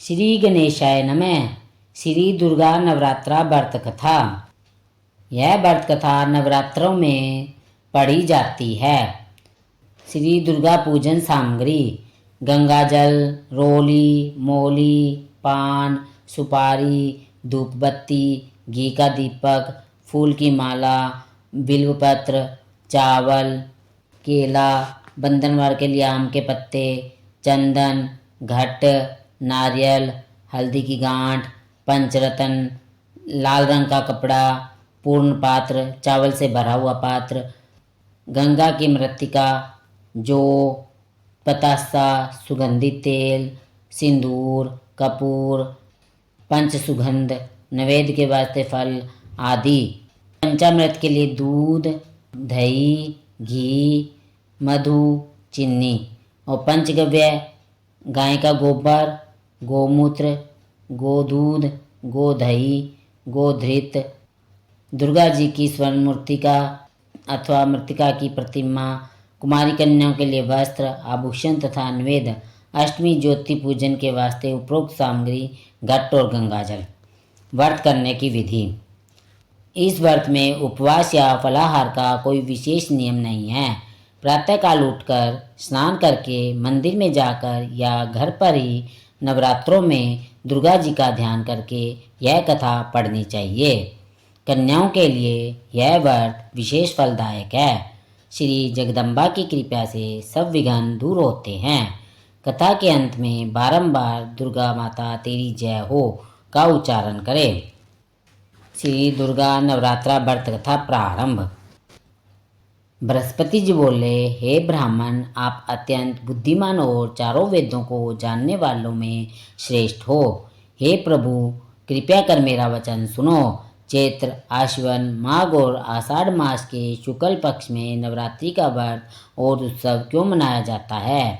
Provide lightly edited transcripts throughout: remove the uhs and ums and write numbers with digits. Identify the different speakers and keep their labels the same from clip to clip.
Speaker 1: श्री गणेशाय नमः। श्री दुर्गा नवरात्रा व्रत कथा। यह व्रत कथा नवरात्रों में पढ़ी जाती है। श्री दुर्गा पूजन सामग्री: गंगाजल, रोली, मौली, पान, सुपारी, धूपबत्ती, घी का दीपक, फूल की माला, बिल्वपत्र, चावल, केला, बंधनवार के लिए आम के पत्ते, चंदन, घट, नारियल, हल्दी की गांठ, पंचरत्न, लाल रंग का कपड़ा, पूर्ण पात्र, चावल से भरा हुआ पात्र, गंगा की मृत्तिका, जौ, पतासा, सुगंधित तेल, सिंदूर, कपूर, पंच सुगंध, नैवेद्य के वास्ते फल आदि। पंचामृत के लिए दूध, दही, घी, मधु, चीनी। और पंचगव्य: गाय का गोबर, गोमूत्र, गोदूध, गोदही, गोधृत, दुर्गा जी की स्वर्ण मूर्तिका अथवा मृत्तिका की प्रतिमा, कुमारी कन्याओं के लिए वस्त्र, आभूषण तथा नैवेद्य। अष्टमी ज्योति पूजन के वास्ते उपरोक्त सामग्री घट और गंगाजल। व्रत करने की विधि: इस व्रत में उपवास या फलाहार का कोई विशेष नियम नहीं है। प्रातःकाल उठकर स्नान करके मंदिर में जाकर या घर पर ही नवरात्रों में दुर्गा जी का ध्यान करके यह कथा पढ़नी चाहिए। कन्याओं के लिए यह व्रत विशेष फलदायक है। श्री जगदम्बा की कृपा से सब विघ्न दूर होते हैं। कथा के अंत में बारंबार दुर्गा माता तेरी जय हो का उच्चारण करें। श्री दुर्गा नवरात्रा व्रत कथा प्रारंभ। बृहस्पति जी बोले, हे ब्राह्मण, आप अत्यंत बुद्धिमान और चारों वेदों को जानने वालों में श्रेष्ठ हो। हे प्रभु, कृपया कर मेरा वचन सुनो। चैत्र, आश्विन, माघ और आषाढ़ मास के शुक्ल पक्ष में नवरात्रि का व्रत और उत्सव क्यों मनाया जाता है?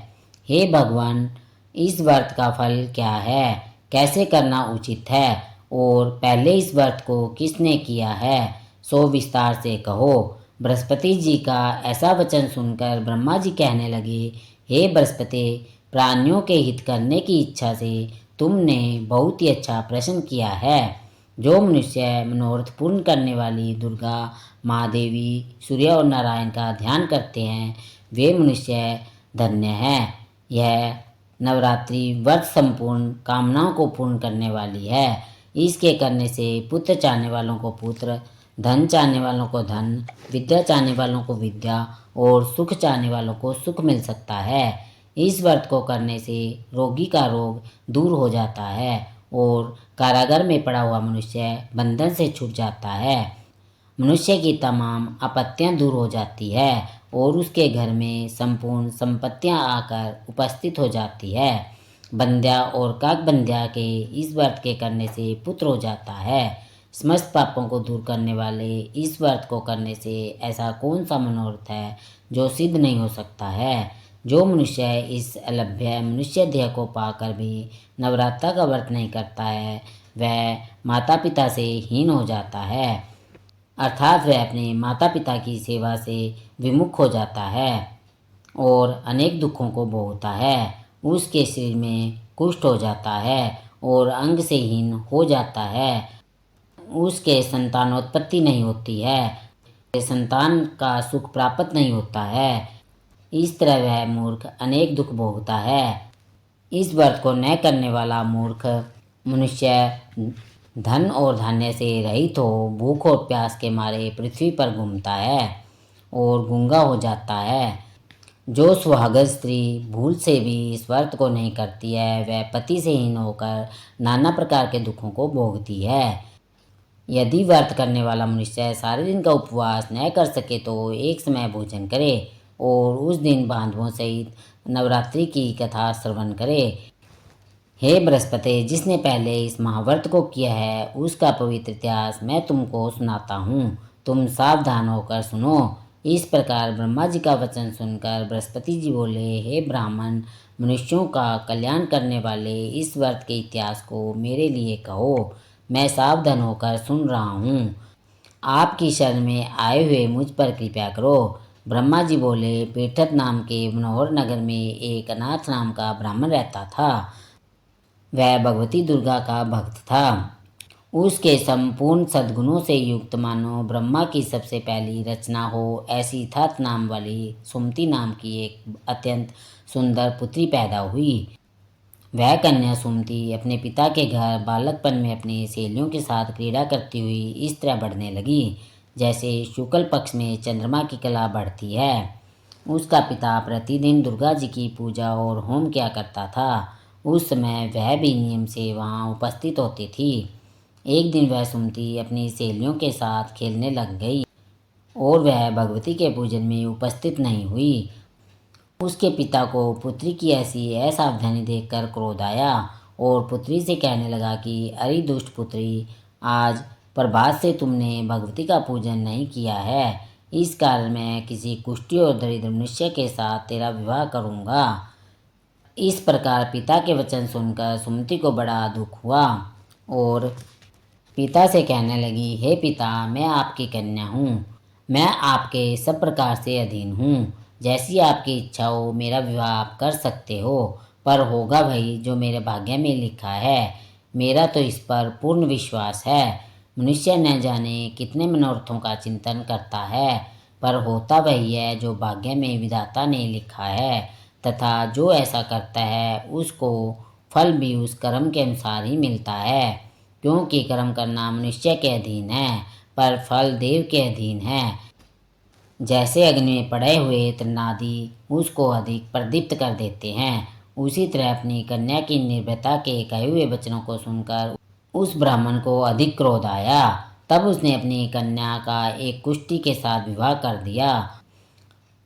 Speaker 1: हे भगवान, इस व्रत का फल क्या है? कैसे करना उचित है? और पहले इस व्रत को किसने किया है, सो विस्तार से कहो। बृहस्पति जी का ऐसा वचन सुनकर ब्रह्मा जी कहने लगे, हे बृहस्पति, प्राणियों के हित करने की इच्छा से तुमने बहुत ही अच्छा प्रश्न किया है। जो मनुष्य मनोरथ पूर्ण करने वाली दुर्गा, महादेवी, सूर्य और नारायण का ध्यान करते हैं, वे मनुष्य धन्य हैं। यह नवरात्रि व्रत संपूर्ण कामनाओं को पूर्ण करने वाली है। इसके करने से पुत्र चाहने वालों को पुत्र, धन चाहने वालों को धन, विद्या चाहने वालों को विद्या और सुख चाहने वालों को सुख मिल सकता है। इस व्रत को करने से रोगी का रोग दूर हो जाता है और कारागार में पड़ा हुआ मनुष्य बंधन से छूट जाता है। मनुष्य की तमाम आपत्तियां दूर हो जाती है और उसके घर में संपूर्ण संपत्तियां आकर उपस्थित हो जाती है। बंध्या और काकबंध्या के इस व्रत के करने से पुत्र हो जाता है। समस्त पापों को दूर करने वाले इस व्रत को करने से ऐसा कौन सा मनोरथ है जो सिद्ध नहीं हो सकता है? जो मनुष्य इस अलभ्य मनुष्य देह को पाकर भी नवरात्रा का व्रत नहीं करता है, वह माता पिता से हीन हो जाता है, अर्थात वह अपने माता पिता की सेवा से विमुख हो जाता है और अनेक दुखों को भोगता है। उसके शरीर में कुष्ठ हो जाता है और अंग से हीन हो जाता है। उसके संतानोत्पत्ति नहीं होती है, संतान का सुख प्राप्त नहीं होता है। इस तरह वह मूर्ख अनेक दुख भोगता है। इस व्रत को न करने वाला मूर्ख मनुष्य धन और धान्य से रहित हो भूख और प्यास के मारे पृथ्वी पर घूमता है और गूंगा हो जाता है। जो सुहागन स्त्री भूल से भी इस व्रत को नहीं करती है, वह पति से हीन होकर नाना प्रकार के दुखों को भोगती है। यदि व्रत करने वाला मनुष्य सारे दिन का उपवास न कर सके तो एक समय भोजन करे और उस दिन बांधवों सहित नवरात्रि की कथा श्रवण करे। हे बृहस्पति, जिसने पहले इस महाव्रत को किया है उसका पवित्र इतिहास मैं तुमको सुनाता हूँ, तुम सावधान होकर सुनो। इस प्रकार ब्रह्मा जी का वचन सुनकर बृहस्पति जी बोले, हे ब्राह्मण, मनुष्यों का कल्याण करने वाले इस व्रत के इतिहास को मेरे लिए कहो, मैं सावधान होकर सुन रहा हूँ। आपकी शरण में आए हुए मुझ पर कृपा करो। ब्रह्मा जी बोले, पीठत नाम के मनोहर नगर में एक अनाथ नाम का ब्राह्मण रहता था। वह भगवती दुर्गा का भक्त था। उसके संपूर्ण सद्गुणों से युक्त मानो ब्रह्मा की सबसे पहली रचना हो ऐसी थत नाम वाली सुमति नाम की एक अत्यंत सुंदर पुत्री पैदा हुई। वह कन्या सुमति अपने पिता के घर बालकपन में अपनी सहेलियों के साथ क्रीड़ा करती हुई इस तरह बढ़ने लगी जैसे शुक्ल पक्ष में चंद्रमा की कला बढ़ती है। उसका पिता प्रतिदिन दुर्गा जी की पूजा और होम किया करता था। उस समय वह भी नियम से वहाँ उपस्थित होती थी। एक दिन वह सुमति अपनी सहेलियों के साथ खेलने लग गई और वह भगवती के पूजन में उपस्थित नहीं हुई। उसके पिता को पुत्री की ऐसी असावधानी देखकर क्रोध आया और पुत्री से कहने लगा कि अरे दुष्ट पुत्री, आज प्रभात से तुमने भगवती का पूजन नहीं किया है। इस कारण मैं किसी कुष्ठी और दरिद्र मनुष्य के साथ तेरा विवाह करूँगा। इस प्रकार पिता के वचन सुनकर सुमति को बड़ा दुख हुआ और पिता से कहने लगी, हे पिता, मैं आपकी कन्या हूँ। मैं आपके सब प्रकार से अधीन हूँ। जैसी आपकी इच्छा हो मेरा विवाह आप कर सकते हो, पर होगा भाई जो मेरे भाग्य में लिखा है। मेरा तो इस पर पूर्ण विश्वास है। मनुष्य न जाने कितने मनोरथों का चिंतन करता है, पर होता वही है जो भाग्य में विधाता ने लिखा है, तथा जो ऐसा करता है उसको फल भी उस कर्म के अनुसार ही मिलता है। क्योंकि कर्म करना मनुष्य के अधीन है, पर फल देव के अधीन है। जैसे अग्नि में पड़े हुए तृणादि उसको अधिक प्रदीप्त कर देते हैं, उसी तरह अपनी कन्या की निर्भयता के कहे हुए वचनों को सुनकर उस ब्राह्मण को अधिक क्रोध आया। तब उसने अपनी कन्या का एक कुष्ठी के साथ विवाह कर दिया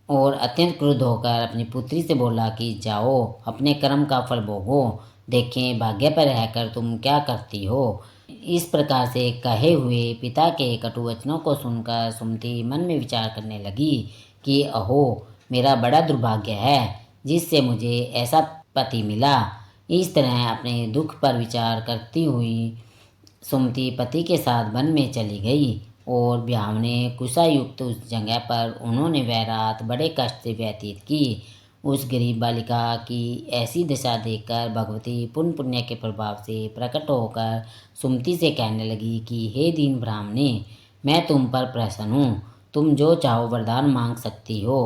Speaker 1: और अत्यंत क्रुद्ध होकर अपनी पुत्री से बोला कि जाओ अपने कर्म का फल भोगो, देखें भाग्य पर रहकर तुम क्या करती हो। इस प्रकार से कहे हुए पिता के कटु वचनों को सुनकर सुमति मन में विचार करने लगी कि अहो, मेरा बड़ा दुर्भाग्य है जिससे मुझे ऐसा पति मिला। इस तरह अपने दुख पर विचार करती हुई सुमति पति के साथ वन में चली गई और ब्याहने कुशायुक्त उस जगह पर उन्होंने वह रात बड़े कष्ट से व्यतीत की। उस गरीब बालिका की ऐसी दशा देखकर भगवती पुण्य पुण्य के प्रभाव से प्रकट होकर सुमति से कहने लगी कि हे दीन ब्राह्मणे, मैं तुम पर प्रसन्न हूँ। तुम जो चाहो वरदान मांग सकती हो।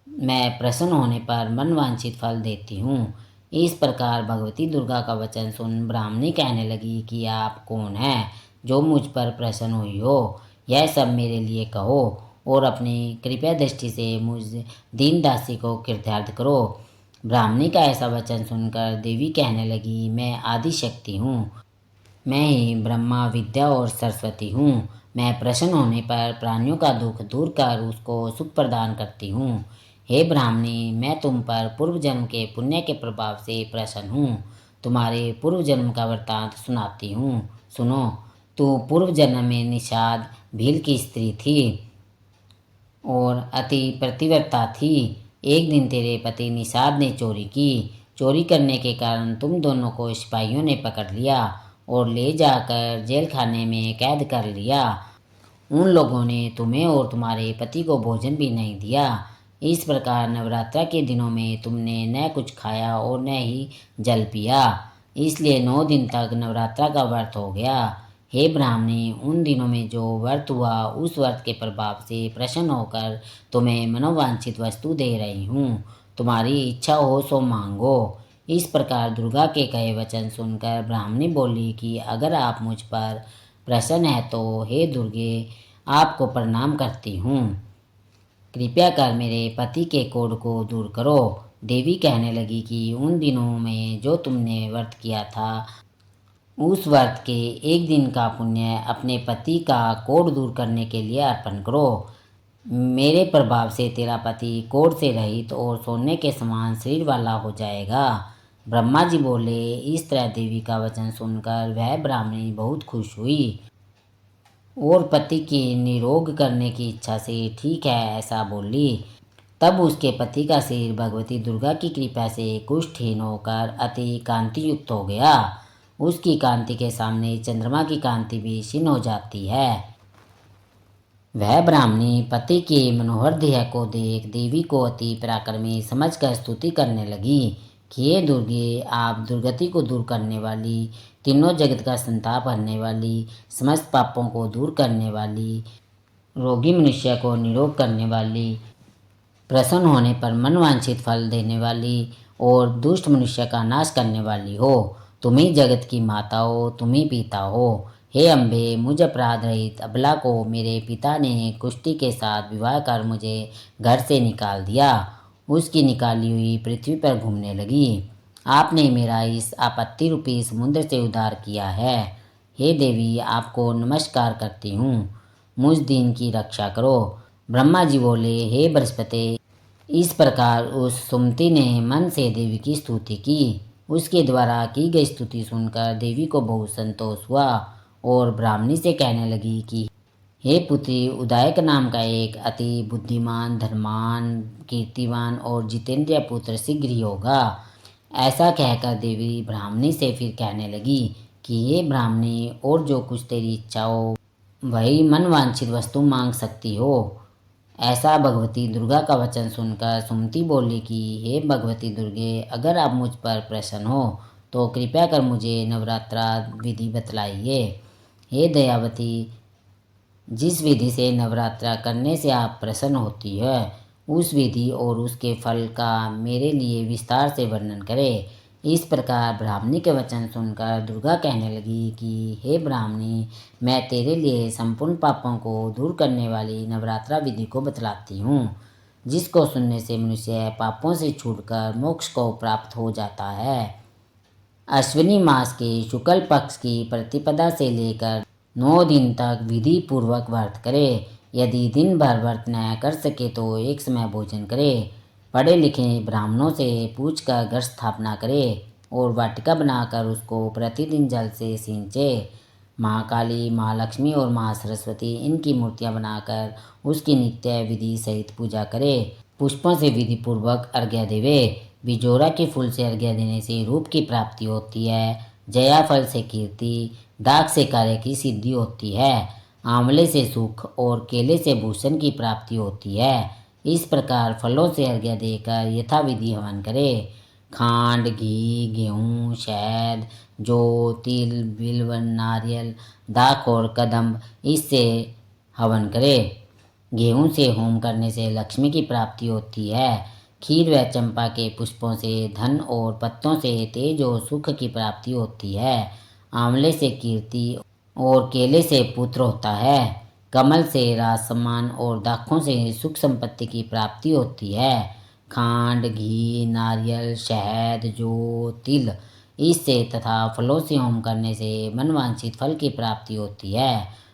Speaker 1: मैं प्रसन्न होने पर मनवांछित फल देती हूँ। इस प्रकार भगवती दुर्गा का वचन सुन ब्राह्मणी कहने लगी कि आप कौन हैं जो मुझ पर प्रसन्न हुई हो। यह सब मेरे लिए कहो और अपनी कृपया दृष्टि से मुझ दीन दासी को कृतार्थ करो। ब्राह्मणी का ऐसा वचन सुनकर देवी कहने लगी, मैं आदि शक्ति हूँ। मैं ही ब्रह्मा विद्या और सरस्वती हूँ। मैं प्रसन्न होने पर प्राणियों का दुख दूर कर उसको सुख प्रदान करती हूँ। हे ब्राह्मणी, मैं तुम पर पूर्व जन्म के पुण्य के प्रभाव से प्रसन्न हूँ। तुम्हारे पूर्व जन्म का वृत्तांत सुनाती हूँ, सुनो। तू पूर्व जन्म में निषाद भील की स्त्री थी और अति प्रतिव्रता थी। एक दिन तेरे पति निषाद ने चोरी की। चोरी करने के कारण तुम दोनों को सिपाहियों ने पकड़ लिया और ले जाकर जेल खाने में कैद कर लिया। उन लोगों ने तुम्हें और तुम्हारे पति को भोजन भी नहीं दिया। इस प्रकार नवरात्रा के दिनों में तुमने न कुछ खाया और न ही जल पिया। इसलिए 9 दिन तक नवरात्रा का व्रत हो गया। हे ब्राह्मणी, उन दिनों में जो व्रत हुआ उस व्रत के प्रभाव से प्रसन्न होकर तुम्हें मनोवांछित वस्तु दे रही हूँ। तुम्हारी इच्छा हो सो मांगो। इस प्रकार दुर्गा के कहे वचन सुनकर ब्राह्मणी बोली कि अगर आप मुझ पर प्रसन्न है तो हे दुर्गे, आपको प्रणाम करती हूँ। कृपया कर मेरे पति के कोढ़ को दूर करो। देवी कहने लगी कि उन दिनों में जो तुमने व्रत किया था उस व्रत के एक दिन का पुण्य अपने पति का कोढ़ दूर करने के लिए अर्पण करो। मेरे प्रभाव से तेरा पति कोढ़ से रहित और सोने के समान शरीर वाला हो जाएगा। ब्रह्मा जी बोले। इस तरह देवी का वचन सुनकर वह ब्राह्मणी बहुत खुश हुई और पति की निरोग करने की इच्छा से ठीक है ऐसा बोली। तब उसके पति का शरीर भगवती दुर्गा की कृपा से कुष्ठहीन होकर अति कांति युक्त हो गया। उसकी कांति के सामने चंद्रमा की कांति भी क्षीण हो जाती है। वह ब्राह्मणी पति के मनोहर देह को देख देवी को अति पराक्रमी समझकर स्तुति करने लगी कि हे दुर्गे, आप दुर्गति को दूर करने वाली, तीनों जगत का संताप हरने वाली, समस्त पापों को दूर करने वाली, रोगी मनुष्य को निरोग करने वाली, प्रसन्न होने पर मनवांछित फल देने वाली और दुष्ट मनुष्य का नाश करने वाली हो। तुम ही जगत की माता हो, तुम ही पिता हो। हे अम्बे, मुझ अपराध रहित अबला को मेरे पिता ने कुष्ठी के साथ विवाह कर मुझे घर से निकाल दिया। उसकी निकाली हुई पृथ्वी पर घूमने लगी। आपने मेरा इस आपत्ति रूपी समुद्र से उद्धार किया है। हे देवी, आपको नमस्कार करती हूँ। मुझ दीन की रक्षा करो। ब्रह्मा जी बोले, हे बृहस्पति, इस प्रकार उस सुमति ने मन से देवी की स्तुति की। उसके द्वारा की गई स्तुति सुनकर देवी को बहुत संतोष हुआ और ब्राह्मणी से कहने लगी कि हे पुत्री, उदायक नाम का एक अति बुद्धिमान, धर्मान, कीर्तिवान और जितेंद्रिय पुत्र शीघ्र ही होगा। ऐसा कहकर देवी ब्राह्मणी से फिर कहने लगी कि हे ब्राह्मणी, और जो कुछ तेरी इच्छा हो वही मनवांछित वस्तु मांग सकती हो। ऐसा भगवती दुर्गा का वचन सुनकर सुमति बोली कि हे भगवती दुर्गे, अगर आप मुझ पर प्रसन्न हो तो कृपया कर मुझे नवरात्रा विधि बतलाइए। हे दयावती, जिस विधि से नवरात्रा करने से आप प्रसन्न होती है, उस विधि और उसके फल का मेरे लिए विस्तार से वर्णन करें। इस प्रकार ब्राह्मणी के वचन सुनकर दुर्गा कहने लगी कि हे ब्राह्मणी, मैं तेरे लिए संपूर्ण पापों को दूर करने वाली नवरात्रा विधि को बतलाती हूँ, जिसको सुनने से मनुष्य पापों से छूटकर मोक्ष को प्राप्त हो जाता है। अश्विनी मास के शुक्ल पक्ष की प्रतिपदा से लेकर 9 दिन तक विधि पूर्वक व्रत करे। यदि दिन भर व्रत न कर सके तो एक समय भोजन करे। पढ़े लिखे ब्राह्मणों से पूछकर घर स्थापना करे और वाटिका बनाकर उसको प्रतिदिन जल से सींचे। महाकाली, महालक्ष्मी और महासरस्वती इनकी मूर्तियां बनाकर उसकी नित्य विधि सहित पूजा करे। पुष्पों से विधि पूर्वक अर्घ्य देवे। बिजोरा के फूल से अर्घ्य देने से रूप की प्राप्ति होती है। जया फल से कीर्ति, दाग से कार्य की सिद्धि होती है। आंवले से सुख और केले से भूषण की प्राप्ति होती है। इस प्रकार फलों से अर्घ्य देकर यथाविधि हवन करे। खांड, घी, गेहूँ, शहद, जौ, तिल, बिल्व, नारियल, दाख और कदम्ब इससे हवन करे। गेहूँ से होम करने से लक्ष्मी की प्राप्ति होती है। खीर व चंपा के पुष्पों से धन और पत्तों से तेज और सुख की प्राप्ति होती है। आंवले से कीर्ति और केले से पुत्र होता है। कमल से राज सम्मान और दाखों से सुख संपत्ति की प्राप्ति होती है। खांड, घी, नारियल, शहद, जौ, तिल इससे तथा फलों से होम करने से मनवांछित फल की प्राप्ति होती है।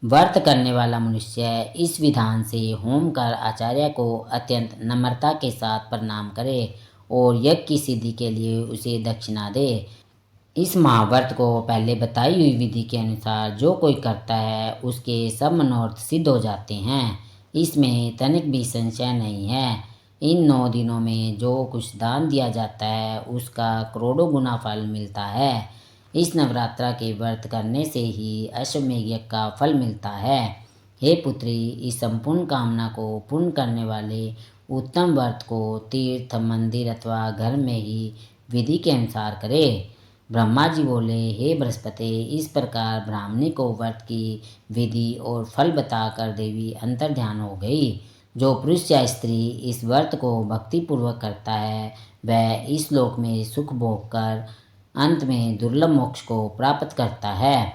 Speaker 1: व्रत करने वाला मनुष्य इस विधान से होम कर आचार्य को अत्यंत नम्रता के साथ प्रणाम करे और यज्ञ की सिद्धि के लिए उसे दक्षिणा दे। इस महाव्रत को पहले बताई हुई विधि के अनुसार जो कोई करता है उसके सब मनोरथ सिद्ध हो जाते हैं। इसमें तनिक भी संशय नहीं है। इन 9 दिनों में जो कुछ दान दिया जाता है उसका करोड़ों गुना फल मिलता है। इस नवरात्रा के व्रत करने से ही अश्वमेध यज्ञ का फल मिलता है। हे पुत्री, इस संपूर्ण कामना को पूर्ण करने वाले उत्तम व्रत को तीर्थ, मंदिर अथवा घर में ही विधि के अनुसार करे। ब्रह्मा जी बोले, हे बृहस्पति, इस प्रकार ब्राह्मणी को व्रत की विधि और फल बताकर देवी अंतर ध्यान हो गई। जो पुरुष या स्त्री इस व्रत को भक्तिपूर्वक करता है वह इस लोक में सुख भोग कर अंत में दुर्लभ मोक्ष को प्राप्त करता है।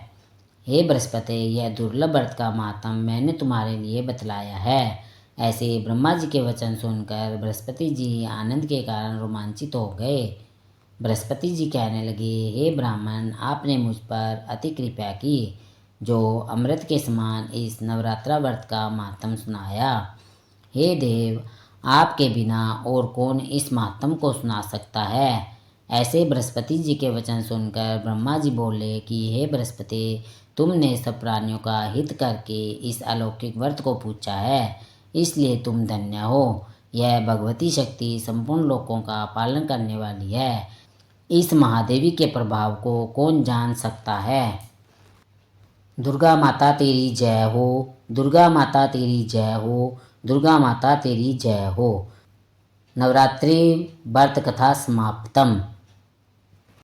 Speaker 1: हे बृहस्पति, यह दुर्लभ व्रत का मातम मैंने तुम्हारे लिए बतलाया है। ऐसे ब्रह्मा जी के वचन सुनकर बृहस्पति जी आनंद के कारण रोमांचित हो गए। बृहस्पति जी कहने लगे, हे ब्राह्मण, आपने मुझ पर अति कृपा की जो अमृत के समान इस नवरात्रा व्रत का मातम सुनाया। हे देव, आपके बिना और कौन इस मातम को सुना सकता है। ऐसे बृहस्पति जी के वचन सुनकर ब्रह्मा जी बोले कि हे बृहस्पति, तुमने सब प्राणियों का हित करके इस अलौकिक व्रत को पूछा है, इसलिए तुम धन्य हो। यह भगवती शक्ति संपूर्ण लोकों का पालन करने वाली है। इस महादेवी के प्रभाव को कौन जान सकता है। दुर्गा माता तेरी जय हो, दुर्गा माता तेरी जय हो, दुर्गा माता तेरी जय हो। नवरात्रि व्रत कथा समाप्तम।